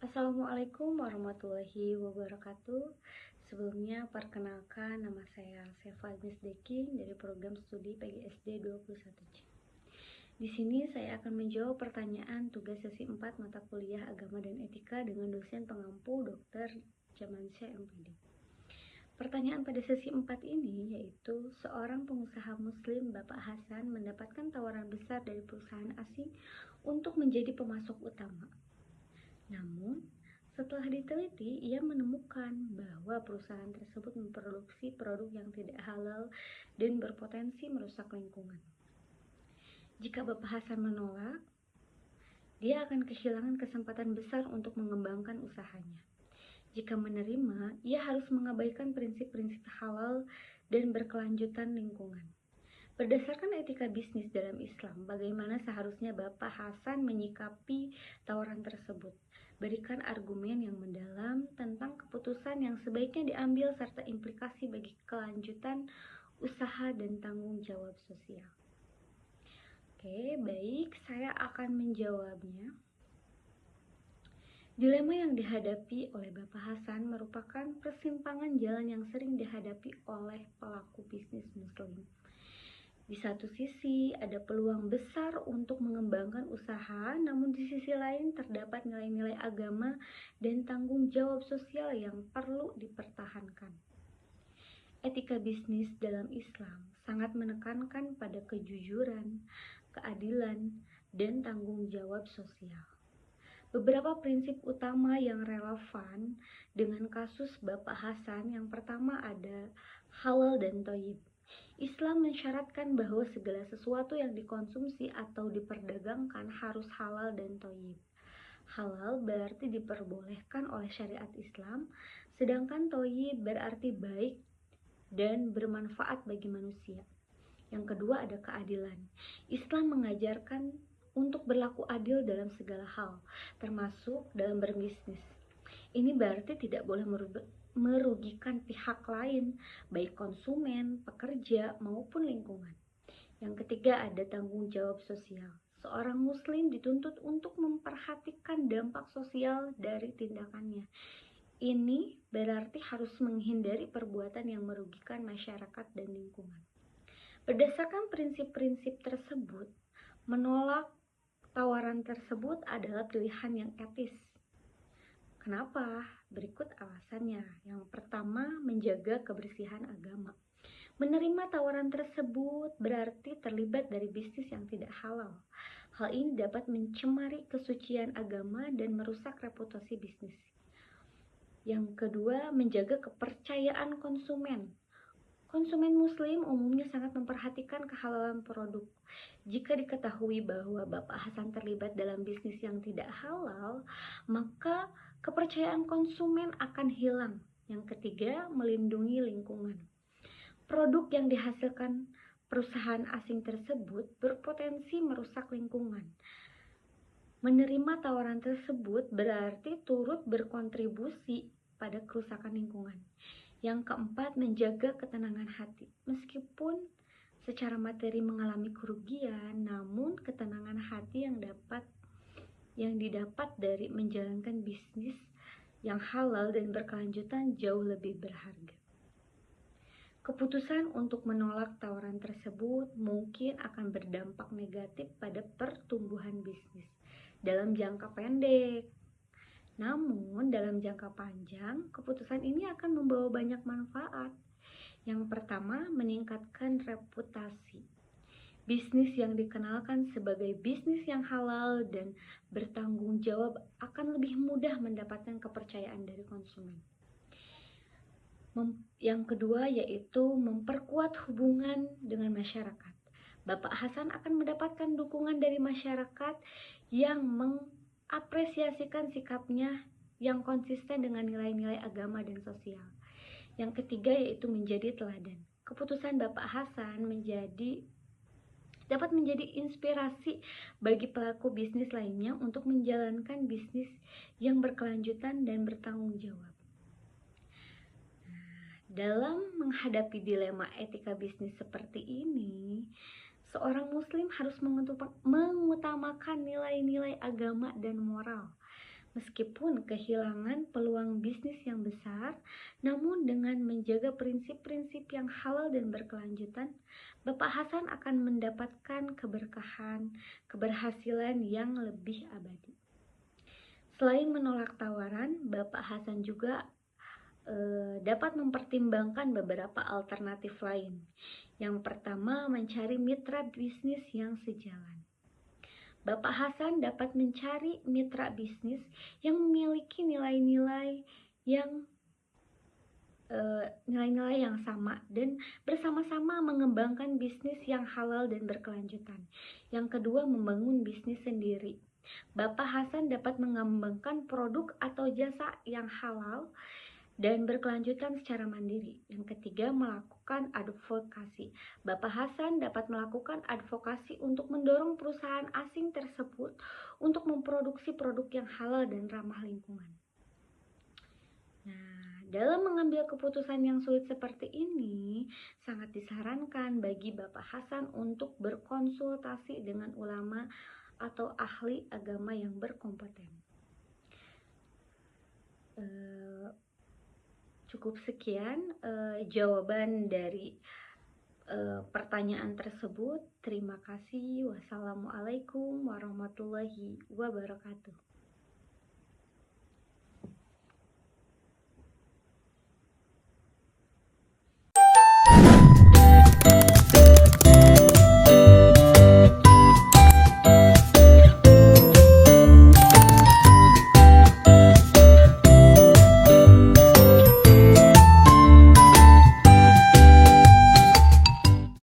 Assalamualaikum warahmatullahi wabarakatuh. Sebelumnya perkenalkan, nama saya Sefa Agnes Deking dari program studi PGSD 21C. Di sini saya akan menjawab pertanyaan tugas sesi 4 mata kuliah Agama dan Etika dengan dosen pengampu Dr. Jamansyah MPD. Pertanyaan pada sesi 4 ini yaitu, seorang pengusaha muslim Bapak Hasan mendapatkan tawaran besar dari perusahaan asing untuk menjadi pemasok utama. Namun, setelah diteliti, ia menemukan bahwa perusahaan tersebut memproduksi produk yang tidak halal dan berpotensi merusak lingkungan. Jika Bapak Hasan menolak, dia akan kehilangan kesempatan besar untuk mengembangkan usahanya. Jika menerima, ia harus mengabaikan prinsip-prinsip halal dan berkelanjutan lingkungan. Berdasarkan etika bisnis dalam Islam, bagaimana seharusnya Bapak Hasan menyikapi tawaran tersebut? Berikan argumen yang mendalam tentang keputusan yang sebaiknya diambil serta implikasi bagi kelanjutan usaha dan tanggung jawab sosial. Oke, baik, saya akan menjawabnya. Dilema yang dihadapi oleh Bapak Hasan merupakan persimpangan jalan yang sering dihadapi oleh pelaku bisnis muslim. Di satu sisi, ada peluang besar untuk mengembangkan usaha, namun di sisi lain terdapat nilai-nilai agama dan tanggung jawab sosial yang perlu dipertahankan. Etika bisnis dalam Islam sangat menekankan pada kejujuran, keadilan, dan tanggung jawab sosial. Beberapa prinsip utama yang relevan dengan kasus Bapak Hasan, yang pertama ada halal dan thayyib. Islam mensyaratkan bahwa segala sesuatu yang dikonsumsi atau diperdagangkan harus halal dan thayyib. Halal berarti diperbolehkan oleh syariat Islam, sedangkan thayyib berarti baik dan bermanfaat bagi manusia. Yang kedua ada keadilan. Islam mengajarkan untuk berlaku adil dalam segala hal, termasuk dalam berbisnis. Ini berarti tidak boleh merugikan pihak lain, baik konsumen, pekerja, maupun lingkungan. Yang ketiga ada tanggung jawab sosial. Seorang muslim dituntut untuk memperhatikan dampak sosial dari tindakannya. Ini berarti harus menghindari perbuatan yang merugikan masyarakat dan lingkungan. Berdasarkan prinsip-prinsip tersebut, menolak tawaran tersebut adalah pilihan yang etis. Kenapa? Berikut alasannya. Yang pertama, menjaga kebersihan agama. Menerima tawaran tersebut berarti terlibat dari bisnis yang tidak halal. Hal ini dapat mencemari kesucian agama dan merusak reputasi bisnis. Yang kedua, menjaga kepercayaan konsumen. Konsumen muslim umumnya sangat memperhatikan kehalalan produk. Jika diketahui bahwa Bapak Hasan terlibat dalam bisnis yang tidak halal, maka kepercayaan konsumen akan hilang. Yang ketiga, melindungi lingkungan. Produk yang dihasilkan perusahaan asing tersebut berpotensi merusak lingkungan. Menerima tawaran tersebut berarti turut berkontribusi pada kerusakan lingkungan. Yang keempat, menjaga ketenangan hati. Meskipun secara materi mengalami kerugian, namun ketenangan hati yang didapat dari menjalankan bisnis yang halal dan berkelanjutan jauh lebih berharga. Keputusan untuk menolak tawaran tersebut mungkin akan berdampak negatif pada pertumbuhan bisnis dalam jangka pendek. Namun dalam jangka panjang, keputusan ini akan membawa banyak manfaat. Yang pertama, meningkatkan reputasi. Bisnis yang dikenalkan sebagai bisnis yang halal dan bertanggung jawab akan lebih mudah mendapatkan kepercayaan dari konsumen. Yang kedua yaitu memperkuat hubungan dengan masyarakat. Bapak Hasan akan mendapatkan dukungan dari masyarakat yang mengapresiasikan sikapnya yang konsisten dengan nilai-nilai agama dan sosial. Yang ketiga yaitu menjadi teladan. Keputusan Bapak Hasan menjadi dapat menjadi inspirasi bagi pelaku bisnis lainnya untuk menjalankan bisnis yang berkelanjutan dan bertanggung jawab. Dalam menghadapi dilema etika bisnis seperti ini, seorang muslim harus mengutamakan nilai-nilai agama dan moral. Meskipun kehilangan peluang bisnis yang besar, namun dengan menjaga prinsip-prinsip yang halal dan berkelanjutan, Bapak Hasan akan mendapatkan keberkahan, keberhasilan yang lebih abadi. Selain menolak tawaran, Bapak Hasan juga dapat mempertimbangkan beberapa alternatif lain. Yang pertama, mencari mitra bisnis yang sejalan. Bapak Hasan dapat mencari mitra bisnis yang memiliki nilai-nilai yang sama dan bersama-sama mengembangkan bisnis yang halal dan berkelanjutan. Yang kedua, membangun bisnis sendiri. Bapak Hasan dapat mengembangkan produk atau jasa yang halal dan berkelanjutan secara mandiri. Yang ketiga, melakukan advokasi. Bapak Hasan dapat melakukan advokasi untuk mendorong perusahaan asing tersebut untuk memproduksi produk yang halal dan ramah lingkungan. Nah, dalam mengambil keputusan yang sulit seperti ini, sangat disarankan bagi Bapak Hasan untuk berkonsultasi dengan ulama atau ahli agama yang berkompeten. Cukup sekian jawaban dari pertanyaan tersebut. Terima kasih. Wassalamualaikum warahmatullahi wabarakatuh.